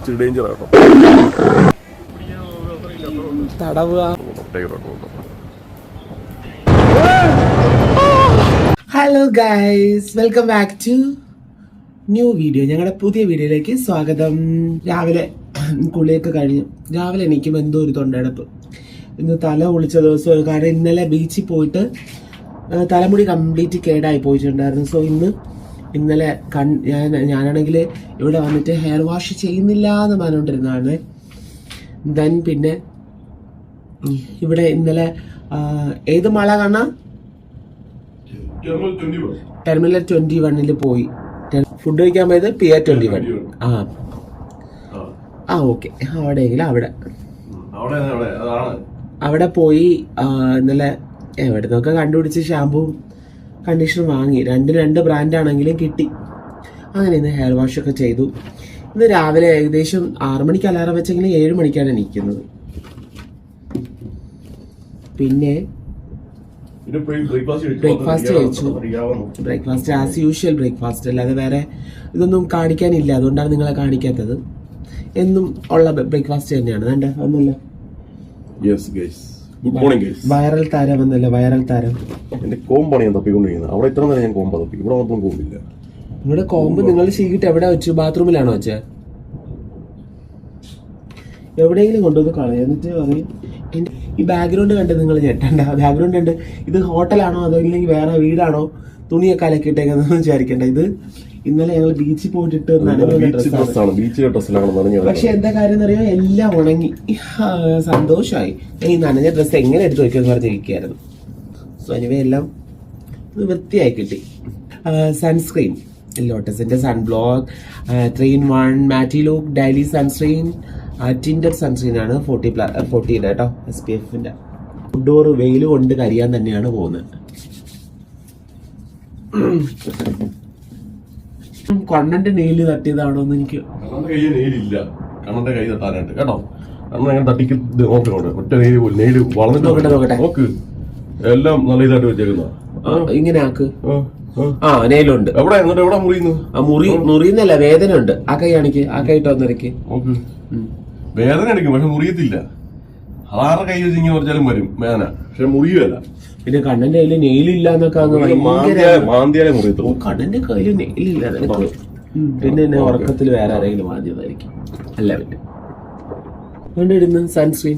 ഇച്ചിരി ഡേഞ്ചർ ആട്ടോ. Hello guys, welcome back to new video. ഞങ്ങളുടെ പുതിയ വീഡിയോയിലേക്ക് സ്വാഗതം. രാവിലെ കുളിയൊക്കെ കഴിഞ്ഞു. രാവിലെ എണീക്കുമ്പോൾ എന്തോ ഒരു തൊണ്ടയടപ്പ്. ഇന്ന് തല കുളിച്ച ദിവസം, കാരണം ഇന്നലെ ബീച്ചിൽ പോയിട്ട് തലമുടി കംപ്ലീറ്റ് കേടായി പോയിട്ടുണ്ടായിരുന്നു. സോ ഇന്നലെ ഞാനാണെങ്കിൽ ഇവിടെ വന്നിട്ട് ഹെയർ വാഷ് ചെയ്യുന്നില്ല എന്ന് പറഞ്ഞുകൊണ്ടിരുന്നതാണ്. ദെൻ പിന്നെ ഇവിടെ ഇന്നലെ ഏത് മഴ കാണാം, ടെർമിനൽ 21 പോയി ഫുഡ് കഴിക്കാൻ പോയത്. പിയർ 21. ഓക്കെ, അവിടെ പോയി ഇന്നലെ എവിടെ നിന്നൊക്കെ കണ്ടുപിടിച്ച് ഷാമ്പൂ കണ്ടീഷണർ വാങ്ങി. രണ്ട് ബ്രാൻഡാണെങ്കിലും കിട്ടി. അങ്ങനെ ഇന്ന് ഹെയർ വാഷ് ഒക്കെ ചെയ്തു. ഇന്ന് രാവിലെ ഏകദേശം 6 മണിക്ക് അലാറം വെച്ചെങ്കിലും 7 മണിക്കാണ് എണീക്കുന്നത്. പിന്നെ ബ്രേക്ക്ഫാസ്റ്റ് കഴിച്ചു. ബ്രേക്ക്ഫാസ്റ്റ് ആസ് യൂഷ്വൽ ബ്രേക്ക്ഫാസ്റ്റ്, അല്ലാതെ വേറെ ഇതൊന്നും കാണിക്കാനില്ല. അതുകൊണ്ടാണ് നിങ്ങളെ കാണിക്കാത്തത്. എന്നും ഉള്ള ബ്രേക്ക്ഫാസ്റ്റ് തന്നെയാണ്. വേണ്ട ഒന്നുമില്ല. വൈറൽ താരം എന്നല്ല, വൈറൽ താരം. എന്റെ കോമ്പാണ് ഞാൻ തപ്പിക്കൊണ്ടിരിക്കുന്നത്. അവിടെ ഇത്ര നേരം ഞാൻ കോമ്പ തപ്പി, ഇവിടെ മാത്രം കോമ്പില്ല. നിങ്ങളുടെ കോമ്പ് നിങ്ങൾ ശരിക്കിട്ട് എവിടെ വെച്ചു? ബാത്റൂമിലാണോ വെച്ചേ? എവിടെയെങ്കിലും കൊണ്ടുവന്ന് കളയാം. എന്നിട്ട് പറയും ഈ ബാക്ക്ഗ്രൗണ്ട് കണ്ട് നിങ്ങൾ ഞെട്ടണ്ട. ബാക്ക്ഗ്രൗണ്ട് ഉണ്ട്. ഇത് ഹോട്ടലാണോ അതോ ഇല്ലെങ്കിൽ വേറെ വീടാണോ തുണിയൊക്കെ അലക്കിയിട്ടേക്കെന്ന് വിചാരിക്കണ്ട. ഇത് ഇന്നലെ ഞങ്ങൾ ബീച്ചിൽ പോയിട്ടിട്ട് പക്ഷെ എന്താ കാര്യം എന്നറിയോ, എല്ലാം ഉണങ്ങി. സന്തോഷമായി. ഈ നനഞ്ഞ ഡ്രസ്സ് എങ്ങനെ എടുത്ത് വയ്ക്കുമെന്ന് പറഞ്ഞിരിക്കുകയായിരുന്നു. സോ എനിവേ എല്ലാം വൃത്തിയായി കിട്ടി. സൺസ്ക്രീൻ ലോട്ടസിന്റെ സൺബ്ലോക്ക് 3-in-1 മാറ്റി look daily sunscreen. Tinder sunscreen ആണ് 40 കേട്ടോ, SPF-ന്റെ. ഔട്ട്ഡോർ വെയിൽ കൊണ്ട് കരിയാൻ തന്നെയാണ് പോകുന്നത്. കണ്ണന്റെ നെയില് തട്ടിയതാണോ എന്ന് എനിക്ക് കണ്ണന്റെ കൈ തട്ടാനായിട്ട് കേട്ടോ. കണ്ണൻ തട്ടിക്ക് നോക്കണോട്ട് ഒറ്റ നെയില് പോലും നെയില് വളർന്നിട്ട് നോക്ക്. എല്ലാം നല്ല ഇതായിട്ട് വെച്ചേക്കുന്ന ഇങ്ങനെ ആക്ക്. നെയിലുണ്ട്. എവിടെ മുറിയുന്നു? മുറിയുന്നല്ല, വേദന ഉണ്ട്. ആ കൈ കാണിക്ക്. ആ കൈ ഇട്ട് വന്നിരക്ക്. വേദന എടുക്കും, പക്ഷെ മുറിയത്തില്ല. ആറ് കൈ വെച്ച് ഇങ്ങനെ കുറച്ചാലും വരും വേദന, പക്ഷെ മുറിയുമല്ല. പിന്നെ കണ്ണന്റെ കയ്യില് നെയിലില്ല എന്നൊക്കെ മാന്തിയാലേ മുറിയത്തുള്ളൂ. കണ്ണന്റെ കയ്യില് നെയിലില്ല. പിന്നെ എന്നെ ഉറക്കത്തിൽ വേറെ ആരെങ്കിലും മാന്തിയതായിരിക്കും. അല്ല പിന്നെ കൊണ്ടിടുന്നു സൺസ്ക്രീൻ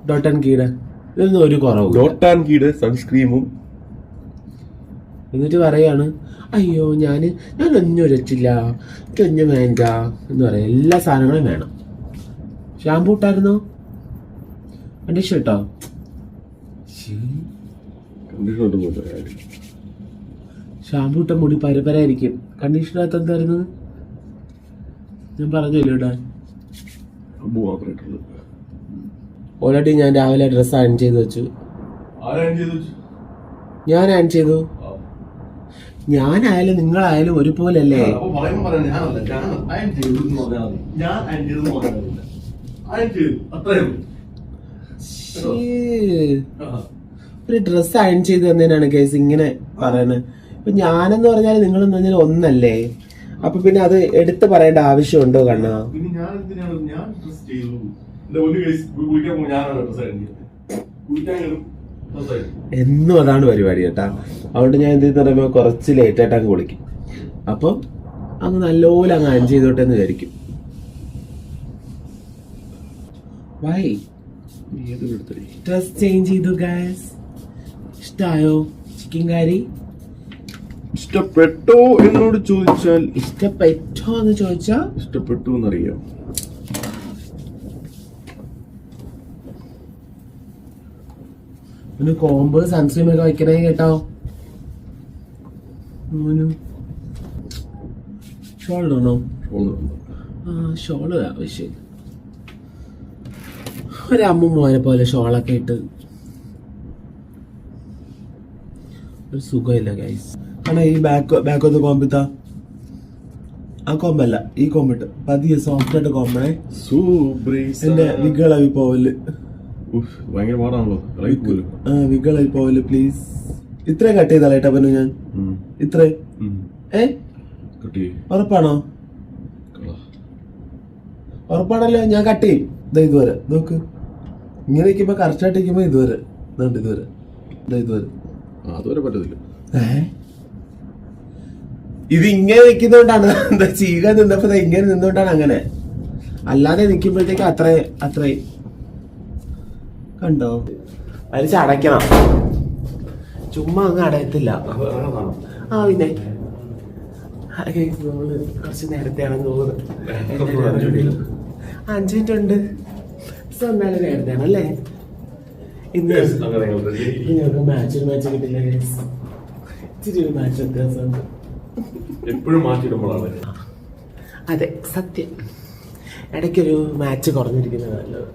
ഡോട്ട് ആൻഡ് കീയുടെ. ഇതൊന്നും ഒരു കുറവ്. ഡോട്ട് ആൻഡ് കീയുടെ സൺസ്ക്രീമും. എന്നിട്ട് പറയാണ്, അയ്യോ ഞാൻ ഒന്നും വെച്ചില്ല, എനിക്കൊന്നും വേണ്ട എന്ന് പറയാം. എല്ലാ സാധനങ്ങളും വേണം. ഷാമ്പൂ ഇട്ടായിരുന്നോ? കണ്ടീഷണർ ഇട്ടോ? ഷാമ്പൂ ഇട്ട മുടി പരപരായിരിക്കും. കണ്ടീഷണർ എന്തായിരുന്നു ഞാൻ പറഞ്ഞല്ലോ ഇടാൻ. ഓൾറെഡി ഞാൻ രാവിലെ ഡ്രസ്സ് അയൺ ചെയ്ത് വെച്ചു. ഞാൻ അയൺ ചെയ്തു. ഞാനായാലും നിങ്ങളായാലും ഒരുപോലല്ലേ. ഒരു ഡ്രസ്സ് അയൺ ചെയ്ത് തന്നേനാണ് കേസ് ഇങ്ങനെ പറയണത്. ഇപ്പൊ ഞാനെന്ന് പറഞ്ഞാൽ നിങ്ങളെന്ന് പറഞ്ഞാൽ ഒന്നല്ലേ. അപ്പൊ പിന്നെ അത് എടുത്ത് പറയേണ്ട ആവശ്യമുണ്ടോ കണ്ണാ? എന്നും അതാണ് പരിപാടി കേട്ടാ. അതുകൊണ്ട് ഞാൻ എന്ത് പറയുമ്പോ കുറച്ച് ലേറ്റ് ആയിട്ട് അങ്ങ് കുളിക്കും. അപ്പം അങ്ങ് നല്ലപോലെ അങ്ങ് അയൺ ചെയ്തോട്ടെ എന്ന് വിചാരിക്കും. വൈ ഡ്രസ് ചേഞ്ച് ചെയ്തു ഗൈസ്. ഇഷ്ടായോ ചിക്കൻ കറി? ഇഷ്ടപ്പെട്ടോ എന്നോട് ചോദിച്ചാൽ ഇഷ്ടപ്പെട്ടോ എന്ന് ചോദിച്ചാ ഇഷ്ടപ്പെട്ടു എന്നറിയാം. പിന്നെ കോമ്പ് സൺസ്ക്രീം ഒക്കെ വയ്ക്കണേ കേട്ടോ. ഷോളിടണോ? ഷോള് ആവശ്യം. ഒരമ്മൂമ്മനെ പോലെ ഷോളൊക്കെ ഇട്ട് ഒരു സുഖമില്ല ഗൈസ്. കാരണം ഈ ബാക്ക് ഒന്ന് കോമ്പിത്ത ആ കോമ്പല്ല, ഈ കോമ്പിട്ട് പതിയെ സോഫ്റ്റ് ആയിട്ട് കോമ്പണേ. എന്റെ വികളായി പോവല്. ഭയങ്കര പാടാണല്ലോ. വികളായി പോവല് പ്ലീസ്. ഇത്രയും കട്ട് ചെയ്താലേട്ടാ പിന്നെ ഞാൻ ഇത്രയും ഉറപ്പാണോ? ഉറപ്പാണല്ലോ, ഞാൻ കട്ട് ചെയ്യും. ഇതുവരെ നോക്ക്, ഇങ്ങനെ നിൽക്കുമ്പോ കറക്റ്റായിട്ട് നിൽക്കുമ്പോ ഇതുവരെ ഇതുവരെ ഇതുവരെ അതുവരെ പറ്റത്തില്ല. ഇത് ഇങ്ങനെ നിൽക്കുന്നോണ്ടാണ്, എന്താ ചീക നിന്നപ്പോ ഇങ്ങനെ നിന്നോണ്ടാണ് അങ്ങനെ. അല്ലാതെ നിൽക്കുമ്പോഴത്തേക്ക് അത്രയും കണ്ടോ, വലിച്ചടയ്ക്കണം. ചുമ്മാ അങ്ങ് അടയത്തില്ല. ആ പിന്നെ നമ്മള് കുറച്ച് നേരത്തെയാണെന്ന് തോന്നുന്നു. 5 മിനിറ്റ് ഉണ്ട്. എന്നാലും നേരത്തെയാണ് അല്ലേ? ഇന്ന് ഞങ്ങൾക്ക് മാച്ച് കിട്ടില്ല. ഇച്ചിരി ഒരു മാച്ച് വ്യത്യാസമുണ്ട്. എപ്പോഴും മാറ്റിയിടുമ്പോഴാണ്. അതെ, സത്യം. ഇടയ്ക്കൊരു മാച്ച് കുറഞ്ഞിരിക്കുന്നത് നല്ലത്.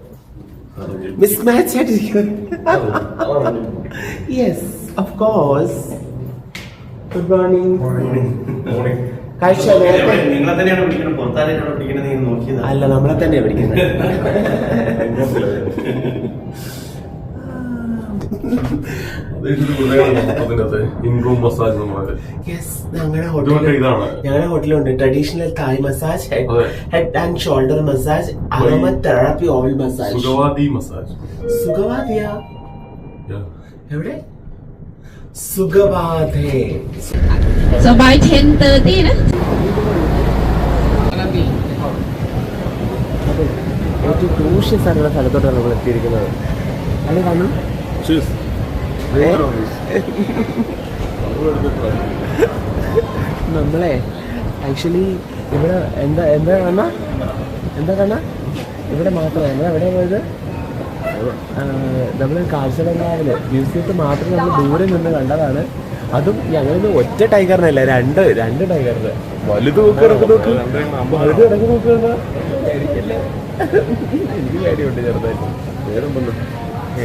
മിസ് മാച്ച് ആയിട്ടിരിക്കുന്നത്. Yes, of course. Good morning. കഴിച്ചോ? നിങ്ങളെ തന്നെയാണ് പിടിക്കുന്നത്, പുറത്താരെയാണ് പിടിക്കുന്നത്? നിങ്ങൾ നോക്കിയത് അല്ല, നമ്മളെ തന്നെയാണ് പിടിക്കുന്നത്. ഇൻറൂം മസാജ് ഞങ്ങളുടെ ഹോട്ടലുണ്ട് traditional Thai massage, head and shoulder massage, aroma therapy, oil massage. സുഗവാദി മസാജ്. സുഗവാദിയാ? എവിടെ? സുഗവാദേ. So by 10:30 na? ഏറ്റവും ക്രൂഷ്യസ് ആയിട്ടുള്ള സ്ഥലത്തോട്ടാണ് നമ്മൾ എത്തിയിരിക്കുന്നത്. അല്ലെ കാണും. നമ്മളെ ആക്ച്വലി ഇവിടെ എന്താ കാണാ ഇവിടെ മാത്രമല്ല, എവിടെ പോയത്? നമ്മൾ കാഴ്ചബംഗ്ലാവില് മ്യൂസിയത്തിൽ മാത്രം നമ്മൾ ദൂരെ നിന്ന് കണ്ടതാണ്. അതും ഞങ്ങളിന്ന് ഒറ്റ ടൈഗറിനല്ല, രണ്ട് ടൈഗറിന്. വലുത് നോക്കി നോക്കുക. എനിക്ക് കാര്യമുണ്ട് ചെറുതായിട്ട്.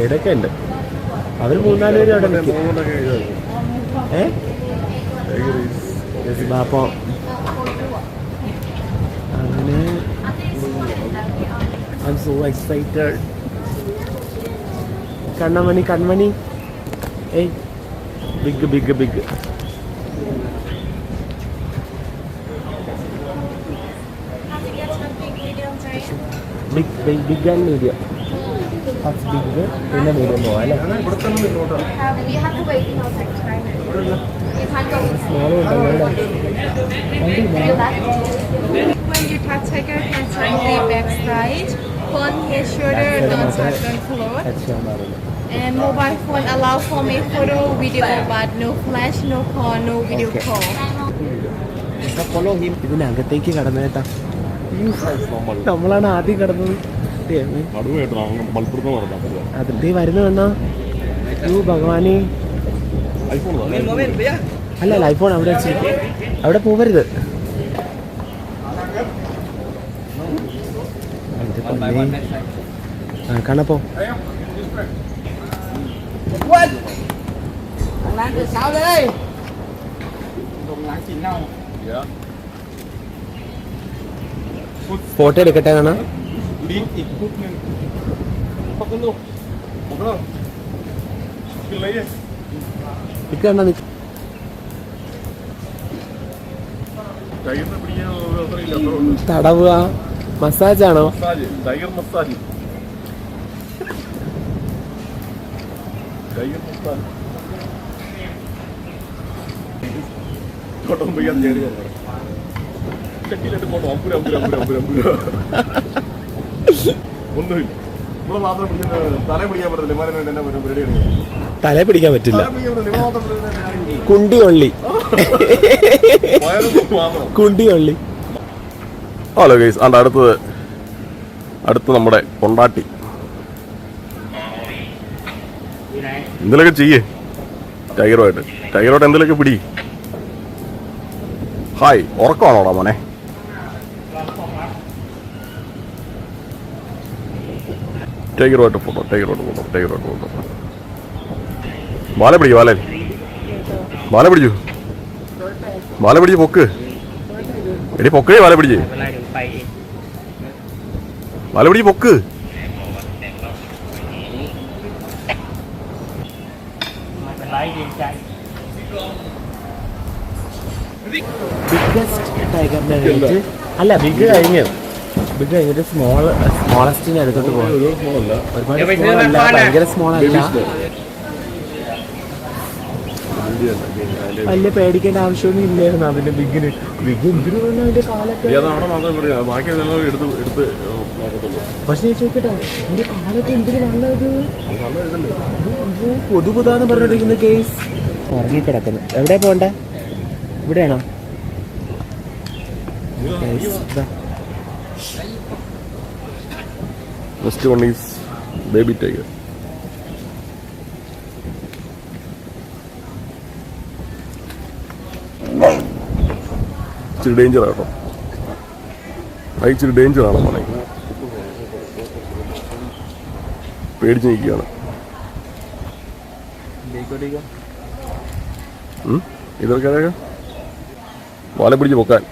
ഏതൊക്കെ ഉണ്ട്? അവർ 3-4 പേര് അവിടെ നിൽക്കും. ബാപ്പ അങ്ങനെ. I am so excited. കൺമണി. ഏയ് big big and medium. First big, പിന്നെ മീഡിയം പോവാം അല്ലേ? സ്മോളും ഉണ്ടല്ലോ. When you touch tiger, hands slightly back side, phone head shoulder, don't touch the floor. And mobile phone allow for me photo, video, but no flash, no call, no video call. ഇതിനകത്തേക്ക് കടന്നേട്ടാ. നമ്മളാണ് ആദ്യം കടന്നത്. അതിന്റെ വരുന്ന വേണോ? ഭഗവാനെ. അല്ല, iPhone അവിടെ വെച്ചിട്ട് അവിടെ പോവരുത്. കാണപ്പോ ഫോട്ടോ എടുക്കട്ടെ കാണാ. തടവുക മസാജാണോ? Tiger massage. തല പിടിക്കാൻ പറ്റില്ല. കുണ്ടി കൊള്ളി. ഹലോ ഗൈസ്, അടുത്ത് നമ്മുടെ കൊണ്ടാട്ടി. എന്തെങ്കിലുമൊക്കെ ചെയ്യേ ടൈഗറുമായിട്ട് എന്തെങ്കിലുമൊക്കെ പിടി. ഹായ്, ഉറക്കമാണോടാ മോനെ? ടൈഗറുമായിട്ട് ഫോട്ടോ. ബാല പിടിച്ചു പൊക്ക്. എടി പൊക്കേ, ബാല പിടിച്ച് പൊക്ക്. ബിഗ്ഗസ്റ്റ് ടൈഗറിന്റെ അല്ല, ബിഗ് കഴിഞ്ഞു. ഇത് കഴിഞ്ഞിട്ട് സ്മോളസ്റ്റിന് അടുത്തോട്ട് പോകാം. ഒരുപാട് small അല്ല, ഭയങ്കര സ്മോൾ അല്ല. വലിയ പേടിക്കേണ്ട ആവശ്യമൊന്നും ഇല്ലായിരുന്നു അതിന്റെ ബിഗിന്. എന്തിനു അതിന്റെ കാലൊക്കെ. പക്ഷെ ചോദിക്കട്ടെ, എന്റെ കാലൊക്കെ എന്തിനു നല്ലത്. പുതുപുതാന്ന് പറഞ്ഞിരിക്കുന്ന കേസ് ഉറങ്ങിക്കിടക്കുന്നു. എവിടെ പോണ്ടേ? ഇവിടെയാണോ? Next one is baby tiger. ഇച്ചിരി ഡേഞ്ചർ ആട്ടോ. ഇച്ചിരി ഡേഞ്ചർ ആണോ മോനെ? പേടിച്ച് നിൽക്കുകയാണ്. ഇതൊക്കെ വാല പിടിച്ച് പൊക്കാൻ.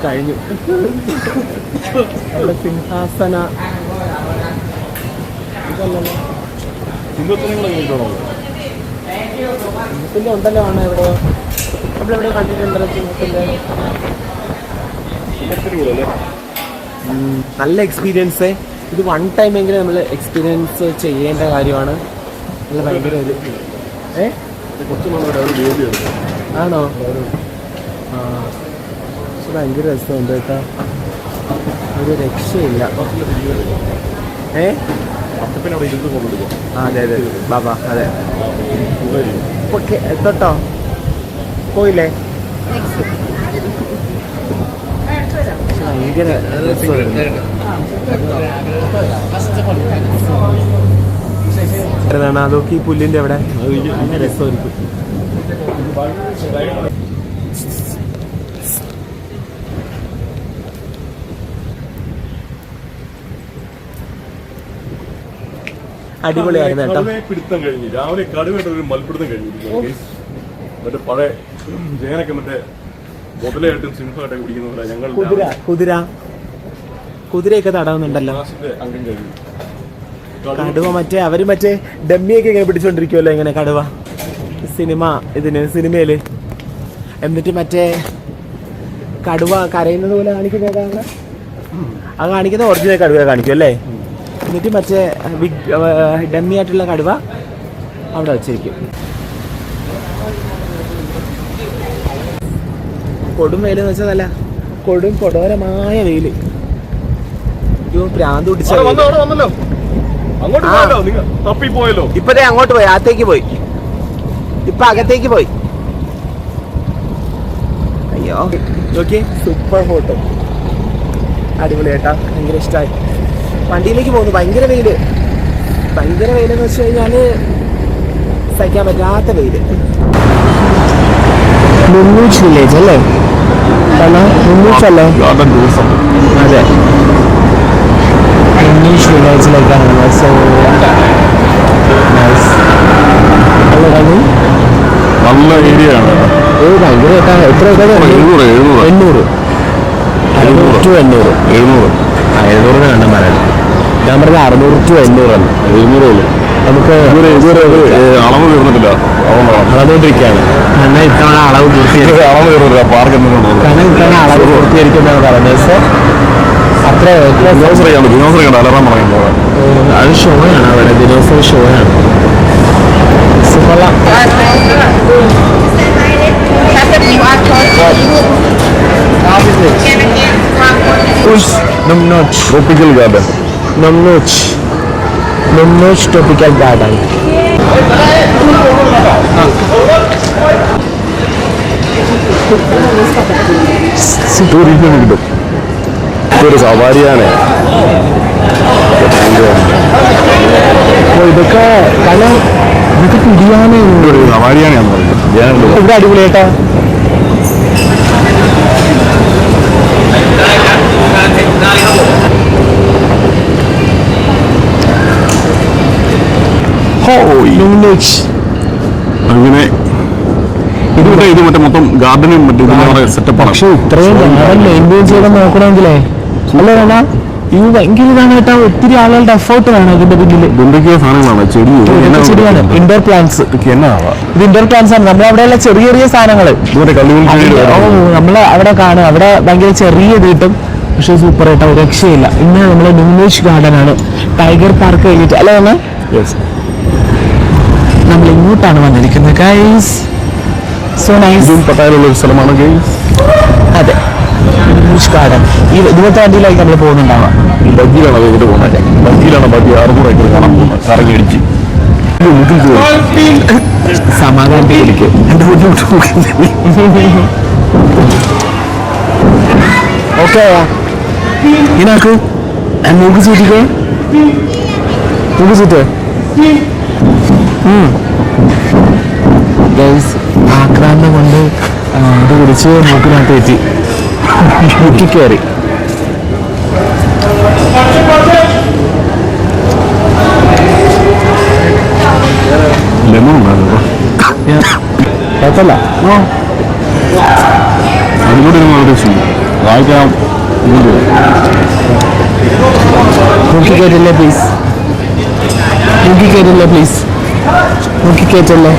കഴിഞ്ഞു. സിംഹാസന സിംഹത്തിന്റെ ഉണ്ടല്ലോ ആണ് ഇവിടെ. നമ്മളെവിടെ കണ്ടിട്ടുണ്ടല്ലോ സിംഹത്തിന്റെ. നല്ല എക്സ്പീരിയൻസ്. ഇത് 1 ടൈം എങ്കിലും നമ്മൾ എക്സ്പീരിയൻസ് ചെയ്യേണ്ട കാര്യമാണ്. നല്ല ഭയങ്കര ഒരു ആണോ? ആ, പക്ഷെ ഭയങ്കര രസമുണ്ട് കേട്ടോ. ഒരു രക്ഷയില്ല. അതെ അതെ ബാബാ, അതെ. തൊട്ടോ പോയില്ലേ? ഭയങ്കര രസമാണ്. അതൊക്കെ ഈ പുല്ലിന്റെ അവിടെ നല്ല രസമായിരിക്കും. അടിപൊളിയായിരുന്നു കേട്ടോ. പിടുത്തം കഴിഞ്ഞു രാവിലെ. കടുവയുടെ ഒരു മൽപ്പിടുത്തം കഴിഞ്ഞിരിക്കുന്നു. മറ്റേ പഴയ ജയനൊക്കെ മറ്റേ മുതലായിട്ടും സിംഹമായിട്ടൊക്കെ പിടിക്കുന്നവരാ ഞങ്ങൾ. കുതിരയൊക്കെ തടവുന്നുണ്ടല്ലോ. അംഗം കഴിഞ്ഞു. കടുവ മറ്റേ അവര് മറ്റേ ഡമ്മിയൊക്കെ ഇങ്ങനെ പിടിച്ചോണ്ടിരിക്കുമല്ലോ ഇങ്ങനെ കടുവ സിനിമയില്. എന്നിട്ട് മറ്റേ കടുവ കരയുന്നത് പോലെ കാണിക്കുന്നതാണ്. അത് കാണിക്കുന്ന ഒറിജിനൽ കടുവ കാണിക്കും അല്ലേ. എന്നിട്ട് മറ്റേ ഡമ്മി ആയിട്ടുള്ള കടുവ അവിടെ വെച്ചിരിക്കും. കൊടും വെയിൽ എന്ന് വെച്ചാൽ കൊടും കൊടോരമായ വെയില്. പ്രാന്ത് പിടിച്ച ഇപ്പതേ അങ്ങോട്ട് പോയി, അകത്തേക്ക് പോയി. ഇപ്പൊ അകത്തേക്ക് പോയി. അയ്യോ നോക്കി, സൂപ്പർ ഫോട്ടോ. അടിപൊളി കേട്ടാ, ഭയങ്കര ഇഷ്ടമായി. വണ്ടിയിലേക്ക് പോകുന്നു. ഭയങ്കര വെയില് എന്ന് വെച്ച് കഴിഞ്ഞാല് സഹിക്കാൻ പറ്റാത്ത വെയില്. മുന്നൂച്ച് വില്ലേജ് അല്ലേ? മുന്നൂച്ചല്ലേ? അതെ, മുന്നൂച്ച് വില്ലേജിലേക്കാണ്. So nice. നല്ല ഏരിയ ആണ്. ഭയങ്കര കേട്ടാ. എത്ര 800 to 800 കാണാൻ പറയാം. ഞാൻ പറഞ്ഞ 600 to 800 ആണ്. 700 നമുക്ക് അളവ് തീർന്നിട്ടില്ല, അളന്നുകൊണ്ടിരിക്കുകയാണ്. കാരണം ഇത്തവണ അളവ് പൂർത്തീകരിക്കുന്നതാണ് പറയുന്നത്. സോ അത്ര അത് ഷോയാണ് അവിടെ, dinosaur ഷോയാണ്. Tropical garden. Numnoch tropical garden. കിട്ടും. ഇതൊരു സവാരിയാണ്. ഇതൊക്കെ കാരണം ഇതൊക്കെ പിടിയാണ്. സവാരിയാണെന്ന് പറയുന്നത്. ഇവിടെ അടിപൊളിയായിട്ടാ. അങ്ങനെ ഇത് മറ്റേ മൊത്തം ഗാർഡനും മറ്റേ സെറ്റപ്പാണ്. പക്ഷെ ഇത്രയും ഗാർഡൻ മെയിൻറ്റെയിൻ ചെയ്ത് നോക്കണമെങ്കിലേ അല്ലേ വേണ ഇത് ഭയങ്കര ഇതാണ് കേട്ടോ. ഒത്തിരി ആളുകളുടെ എഫേർട്ട് വേണം ഇതിന്റെ പിന്നിൽ. എന്തൊക്കെയോ സാധനങ്ങളാണ്, ചെടിയാണ്, ഇൻഡോർ പ്ലാന്റ്സ്. ഇത് ഇൻഡോർ പ്ലാന്റ്സ് ആണ്. നമ്മളവിടെയുള്ള ചെറിയ ചെറിയ സാധനങ്ങൾ നമ്മൾ അവിടെ കാണും. അവിടെ ഭയങ്കര ചെറിയ കിട്ടും, പക്ഷെ സൂപ്പർ ആയിട്ട് ഒരു രക്ഷയില്ല. ഇന്ന് നമ്മള് ന്യൂനേഷ് ഗാർഡൻ ആണ്, ടൈഗർ പാർക്ക് കഴിഞ്ഞിട്ട് അല്ലേ വന്ന നമ്മൾ ഇങ്ങോട്ടാണ് വന്നിരിക്കുന്നത് ഗൈസ്. So nice. പട്ടായുള്ള ഒരു സ്ഥലമാണ് ഗൈസ്. അതെ, ന്യൂനേഷ് ഗാർഡൻ. ഇതുപോലത്തെ വണ്ടിയിലായിരിക്കും നമ്മൾ പോകുന്നുണ്ടാവാം. ബഗ്ഗിലാണ് അതിട്ട് പോകുന്നത്. ബഗ്ഗിലാണ് ബഗ്ഗി 600 ഏക്കർ കാണാൻ പോകുന്നത്. കറങ്ങി അടിച്ച് സമാധാനത്തിലേക്ക് ഓക്കെ. ഇതിനാക്ക് മൂക്ക് ചീറ്റിക്കോ, മൂക്ക് ചീറ്റ്. ആക്രാന്തം കൊണ്ട് ഇത് കുടിച്ച് മൂക്കിനകത്ത് എത്തി മുക്കി കയറി. ലെമൺ ഉണ്ടായിരുന്നു കുഴപ്പമില്ല. അതുകൂടി വായിക്കാം. മുക്കി കയറ്റല്ലേ പ്ലീസ്, മുക്കി കയറ്റല്ലേ പ്ലീസ്, മുക്കി കയറ്റല്ലേ.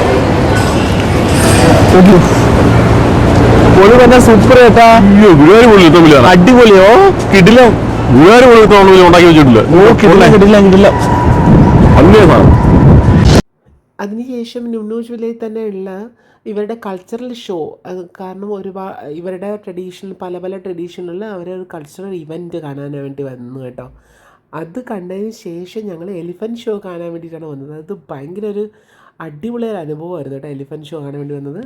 പൊളി പറഞ്ഞ സൂപ്പർ കേട്ടാ. അടിപൊളിയോ കിടിലോ. ഉണ്ടാക്കി വെച്ചിട്ടില്ല. അതിനുശേഷം ന്യൂനൂസ് വില്ലയിൽ തന്നെ ഉള്ള ഇവരുടെ കൾച്ചറൽ ഷോ, കാരണം ഇവരുടെ ട്രഡീഷണൽ പല ട്രഡീഷണലിൽ അവരൊരു കൾച്ചറൽ ഇവൻറ്റ് കാണാൻ വേണ്ടി വന്നു കേട്ടോ. അത് കണ്ടതിന് ശേഷം ഞങ്ങൾ എലിഫൻറ്റ് ഷോ കാണാൻ വേണ്ടിയിട്ടാണ് വന്നത്. അത് ഭയങ്കര ഒരു അടിപൊളിയൊരു അനുഭവമായിരുന്നു കേട്ടോ, എലിഫൻറ്റ് ഷോ കാണാൻ വേണ്ടി വന്നത്.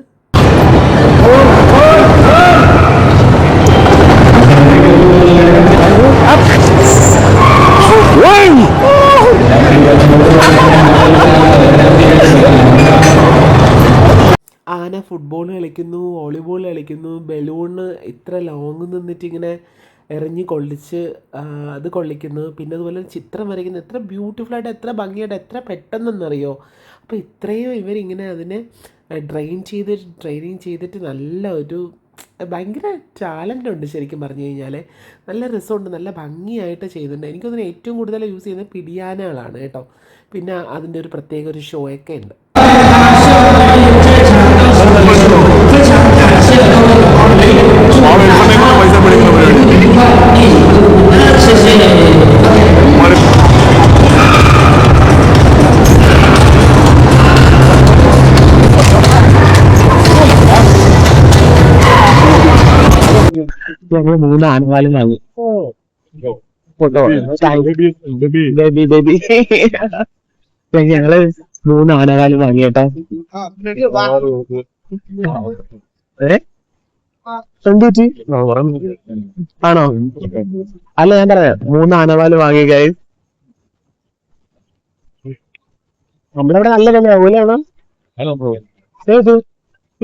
ആന ഫുട്ബോൾ കളിക്കുന്നു, വോളിബോൾ കളിക്കുന്നു, ബലൂണ് ഇത്ര ലോങ് നിന്നിട്ട് ഇങ്ങനെ എറിഞ്ഞ് കൊള്ളിച്ച് അത് കൊള്ളിക്കുന്നു. പിന്നെ അതുപോലെ ചിത്രം വരയ്ക്കുന്നു. എത്ര ബ്യൂട്ടിഫുള്ളായിട്ട്, എത്ര ഭംഗിയായിട്ട്, എത്ര പെട്ടെന്നെന്നറിയോ. അപ്പോൾ ഇത്രയും ഇവരിങ്ങനെ അതിനെ ട്രെയിനിങ് ചെയ്തിട്ട് നല്ല ഒരു ഭയങ്കര ടാലൻ്റ് ഉണ്ട് ശരിക്കും പറഞ്ഞു കഴിഞ്ഞാൽ. നല്ല രസമുണ്ട്, നല്ല ഭംഗിയായിട്ട് ചെയ്യുന്നുണ്ട്. എനിക്കതിന് ഏറ്റവും കൂടുതൽ യൂസ് ചെയ്യുന്നത് പിടിയാനകളാണ് കേട്ടോ. പിന്നെ അതിൻ്റെ ഒരു പ്രത്യേക ഒരു ഷോയൊക്കെ ഉണ്ട്. ഞങ്ങൾ 3 ആനവാലും വാങ്ങി. ഞങ്ങള് 3 ആനവാലും വാങ്ങി കേട്ടോ. ആണോ? അല്ല, ഞാൻ പറയാം 3 ആനവാല് വാങ്ങി ഗൈസ്. നമ്മളവിടെ നല്ല വിലയാവൂലാണോ?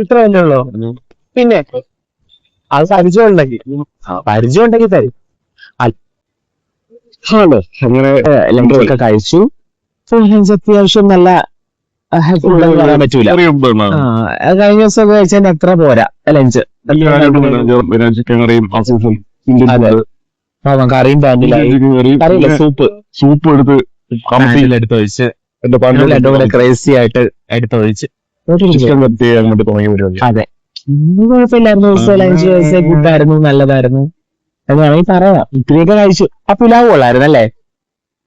ഇത്ര വിലയുള്ളോ? പിന്നെ അത് പരിചയം ഉണ്ടെങ്കിൽ തരും. അങ്ങനെ ലഞ്ചൊക്കെ കഴിച്ചു. അത്യാവശ്യം നല്ല പറയാൻ പറ്റൂല. കഴിഞ്ഞ ദിവസം കഴിച്ചതിന്റെ അത്ര പോരാ ലഞ്ച്. കറിയും കറിയില്ല, സൂപ്പ് എടുത്ത് ഒഴിച്ച് ക്രേസി ആയിട്ട് എടുത്തൊഴിച്ച് അതെ, കുഴപ്പമില്ലായിരുന്നു. ലഞ്ച് ഗുഡായിരുന്നു, നല്ലതായിരുന്നു എന്ന് വേണമെങ്കിൽ പറയാം. ഇത്തിരിയൊക്കെ കഴിച്ചു. ആ പുലാവ് കൊള്ളായിരുന്നു അല്ലേ?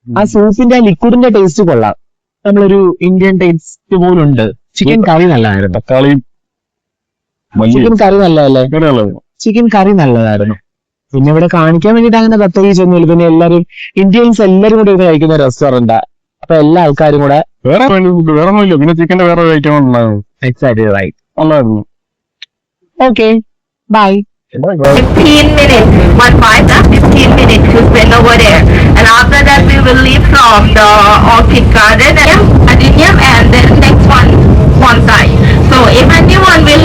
ആ സൂപ്പിന്റെ ലിക്വിഡിന്റെ ടേസ്റ്റ് കൊള്ളാം. നമ്മളൊരു ഇന്ത്യൻ ടേസ്റ്റ് പോലുണ്ട്. ചിക്കൻ കറി നല്ലതായിരുന്നു. ചിക്കൻ കറി നല്ലതല്ലേ? ചിക്കൻ കറി നല്ലതായിരുന്നു. പിന്നെ ഇവിടെ കാണിക്കാൻ വേണ്ടിട്ട് അങ്ങനെ പ്രത്യേകിച്ചൊന്നുമില്ല. പിന്നെ എല്ലാരും ഇന്ത്യൻസ് എല്ലാരും കൂടെ ഇത് കഴിക്കുന്ന റെസ്റ്റോറന്റാ. അപ്പൊ എല്ലാ ആൾക്കാരും കൂടെ വേറെ ഒന്നുമില്ല. പിന്നെ ചിക്കന്റെ വേറെ ഐറ്റം ഉണ്ടായിരുന്നു. Exactly right. നല്ലതായിരുന്നു. Okay, bye. 15 minutes, 15 minutes to spend over there. And after that we will leave from the Orchid Garden and then next one side. So if anyone will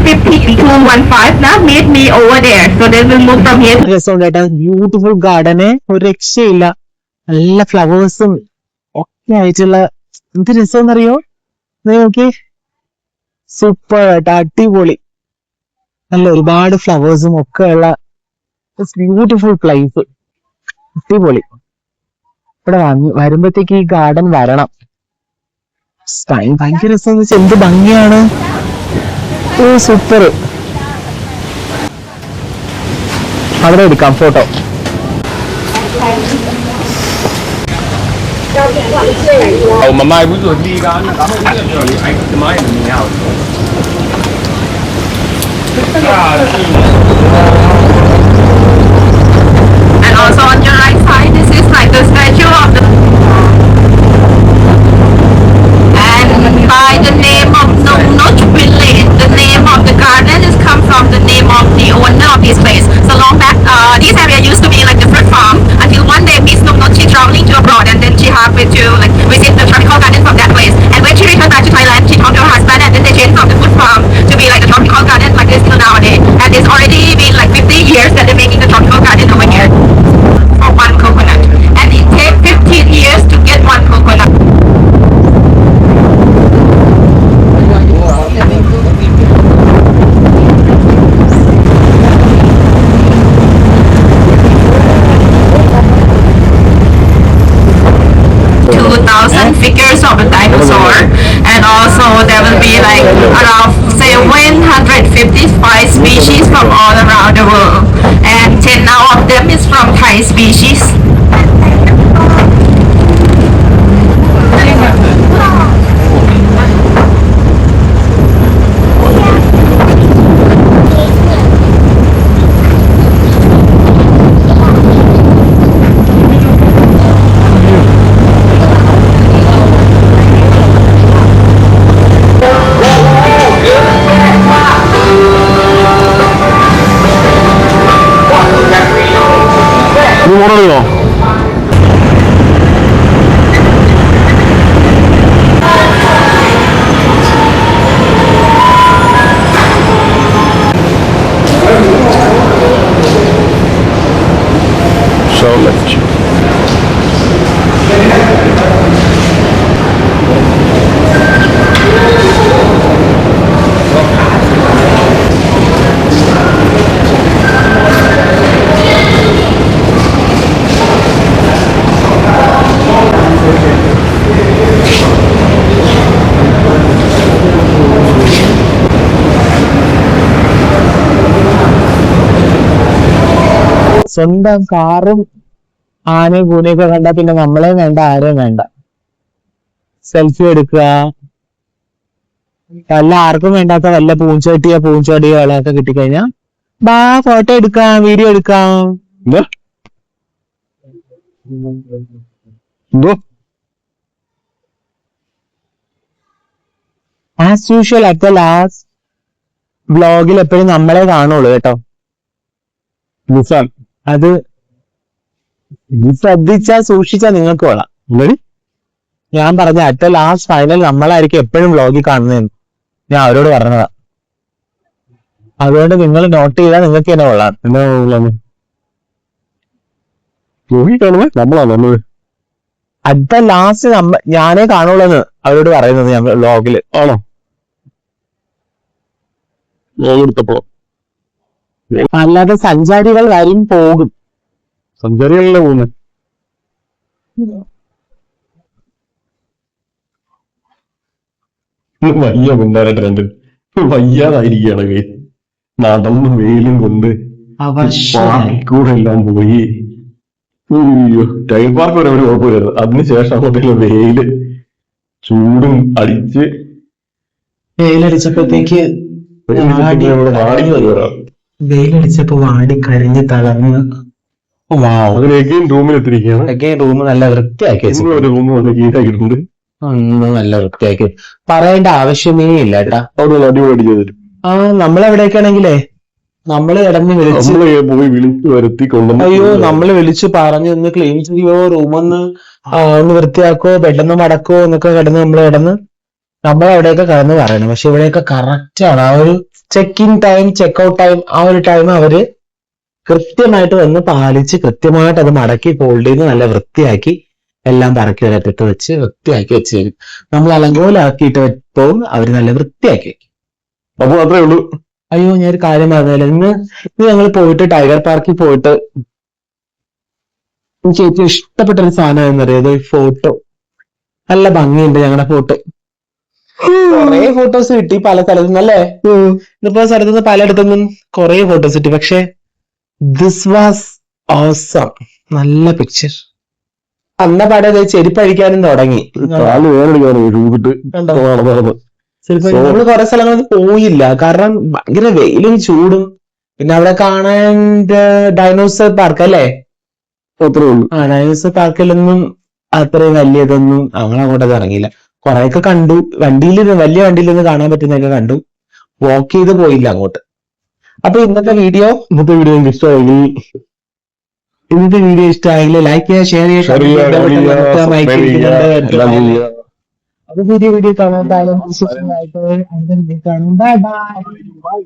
15-15 now, meet me over there. So then we'll move from here. രസമുണ്ട് കേട്ടോ. Beautiful ഗാർഡന്, ഒരു രക്ഷയില്ല. നല്ല ഫ്ലവേഴ്സും ആയിട്ടുള്ള എന്ത് രസമെന്നറിയോ? നോക്കി, super ആയിട്ട് അടിപൊളി, നല്ല ഒരുപാട് ഫ്ലവേഴ്സും ഒക്കെ ഉള്ള ബ്യൂട്ടിഫുൾ പ്ലേസ്. അടിപൊളി. ഇവിടെ വരുമ്പോഴത്തേക്ക് ഈ ഗാർഡൻ വരണം. ഭയങ്കര രസം. എന്ത് ഭംഗിയാണ്. ഓ സൂപ്പർ. അവിടെ എടുക്കാം photo. mà mai buổi tối đi ra nó cảm ơn rồi anh cái máy là mình nhau. And also on your right side, this is like the statue of the. And by the name of Nong Village, the name of the garden is come from the name of the owner of this place. So long back, this area used to be like the fruit farm until one day Miss Nong she traveling to abroad and then she happened to like visit the tropical garden from that place. And when she returned back to Thailand, she talked to her husband and then they changed from the fruit farm to be like the tropical garden like this till nowadays. And it's already been like 50 years that they're making the tropical garden over here for one coconut. And it takes 15 years to get one coconut. Figures of a dinosaur, and also there will be like around 755 species from all around the world, and 10 now of them is from Thai species. മോഡലോ സ്വന്തം കാറും ആനയും പൂനെയൊക്കെ കണ്ട പിന്നെ നമ്മളെ വേണ്ട, ആരെയും വേണ്ട. Selfie എടുക്കുക, വല്ല ആർക്കും വേണ്ടാത്ത വല്ല പൂഞ്ചോടികളൊക്കെ കിട്ടിക്കഴിഞ്ഞാ ബാ ഫോട്ടോ എടുക്കാം, വീഡിയോ എടുക്കാം. As usual at the last വ്ലോഗിൽ എപ്പോഴും നമ്മളെ കാണുള്ളൂ കേട്ടോ. അത് ശ്രദ്ധിച്ചാ സൂക്ഷിച്ചാ നിങ്ങൾക്ക് കൊള്ളാം. ഞാൻ പറഞ്ഞ അറ്റ് ലാസ്റ്റ് ഫൈനൽ നമ്മളായിരിക്കും എപ്പോഴും വ്ലോഗിൽ കാണുന്നതെന്ന് ഞാൻ അവരോട് പറഞ്ഞതാ. അതുകൊണ്ട് നിങ്ങൾ നോട്ട് ചെയ്താൽ നിങ്ങൾക്ക് തന്നെ കൊള്ളാം. അറ്റ് ലാസ്റ്റ് ഞാനേ കാണുള്ളൂന്ന് അവരോട് പറയുന്നത് ഞാൻ വ്ലോഗില്. ആണോ? എടുത്തപ്പോ അല്ലാതെ സഞ്ചാരികൾ വരും പോകും. സഞ്ചാരികളല്ലേ പോകുന്നത്? വയ്യ മുണ്ടാനായിട്ട് രണ്ട് വയ്യാതായിരിക്കുകയാണ്. നടന്ന് വെയിലും കൊണ്ട് പാർക്കൂടെ എല്ലാം പോയി. ടൈം പാർക്ക് വരെ ഒരു കുഴപ്പമില്ലായിരുന്നു. അതിനുശേഷം അങ്ങോട്ടേക്ക് വെയില് ചൂടും അടിച്ച് വെയിലടിച്ചപ്പോഴത്തേക്ക് വെയിലടിച്ചപ്പോ വാടി കരിഞ്ഞ് തളർന്ന് റൂമിൽ എത്തിരിക്കുകയാണ്. റൂം നല്ല വൃത്തിയാക്കി റൂം കീഴാക്കിയിട്ടുണ്ട്. നല്ല വൃത്തിയാക്കി പറയേണ്ട ആവശ്യമേ ഇല്ല കേട്ടാ. അവിടെ അടിപൊളി ചെയ്തിട്ട് നമ്മളെവിടെയൊക്കെ ആണെങ്കിലേ നമ്മള് കിടന്ന് പോയി വിളിച്ചു വരുത്തി കൊണ്ടുവന്ന് അയ്യോ നമ്മള് വിളിച്ചു പറഞ്ഞു ഒന്ന് ക്ലീൻ ചെയ്യോ, റൂമൊന്ന് ഒന്ന് വൃത്തിയാക്കോ, ബെഡൊന്ന് മടക്കോ എന്നൊക്കെ കിടന്ന് നമ്മളവിടെയൊക്കെ കിടന്ന് പറയണം. പക്ഷെ ഇവിടെയൊക്കെ കറക്റ്റ് ആണ്. ആ ഒരു check in time, check out time, ആ ഒരു ടൈം അവര് കൃത്യമായിട്ട് വന്ന് പാലിച്ച് കൃത്യമായിട്ട് അത് മടക്കി ഫോൾഡ് ചെയ്ത് നല്ല വൃത്തിയാക്കി എല്ലാം പറക്കി ഒരറ്റത്ത് വെച്ച് വൃത്തിയാക്കി വെച്ച് തരും. നമ്മൾ അലങ്കോലാക്കിയിട്ട് വെച്ചപ്പോൾ അവര് നല്ല വൃത്തിയാക്കി വെക്കും. അപ്പൊ അത്രേ ഉള്ളൂ. അയ്യോ, ഞാനൊരു കാര്യം പറഞ്ഞാലും ഇന്ന് ഞങ്ങൾ പോയിട്ട് ടൈഗർ പാർക്കിൽ പോയിട്ട് എനിക്ക് ഏറ്റവും ഇഷ്ടപ്പെട്ട ഒരു സാധനം എന്നറിയാം, ഒരു ഫോട്ടോ. നല്ല ഭംഗിയുണ്ട് ഞങ്ങളുടെ ഫോട്ടോ. കൊറേ ഫോട്ടോസ് കിട്ടി പല സ്ഥലത്തുനിന്ന് അല്ലേ. ഇതിപ്പോ സ്ഥലത്തുനിന്ന് പലയിടത്തുനിന്നും കൊറേ ഫോട്ടോസ് കിട്ടി. പക്ഷെ ദിസ് വാസ് ഓസം. നല്ല പിക്ചർ. അന്ന പാടെ ചെരിപ്പഴിക്കാനും തുടങ്ങി. കാല് വേറെടുക്കാറുണ്ട്. നമ്മള് കുറെ സ്ഥലങ്ങളിൽ പോയില്ല, കാരണം ഭയങ്കര വെയിലും ചൂടും. പിന്നെ അവിടെ കാണാൻ ഡൈനോസർ പാർക്ക് അല്ലേ, അത്രേ ഉള്ളൂ. ഡൈനോസർ പാർക്കിലൊന്നും അത്രയും വലിയതൊന്നും ഞങ്ങൾ അങ്ങോട്ടൊക്കെ ഇറങ്ങിയില്ല. കുറെയൊക്കെ കണ്ടു, വലിയ വണ്ടിയിൽ നിന്ന് കാണാൻ പറ്റുന്നതൊക്കെ കണ്ടു. വാക്ക് ചെയ്ത് പോയില്ല അങ്ങോട്ട്. അപ്പൊ ഇന്നത്തെ വീഡിയോ നിങ്ങൾക്ക് ഇഷ്ടമായെങ്കിൽ ലൈക്ക് ചെയ്യുക, ഷെയർ ചെയ്യുക. അപ്പൊ പുതിയ വീഡിയോ കാണാൻ ബൈ ബൈ.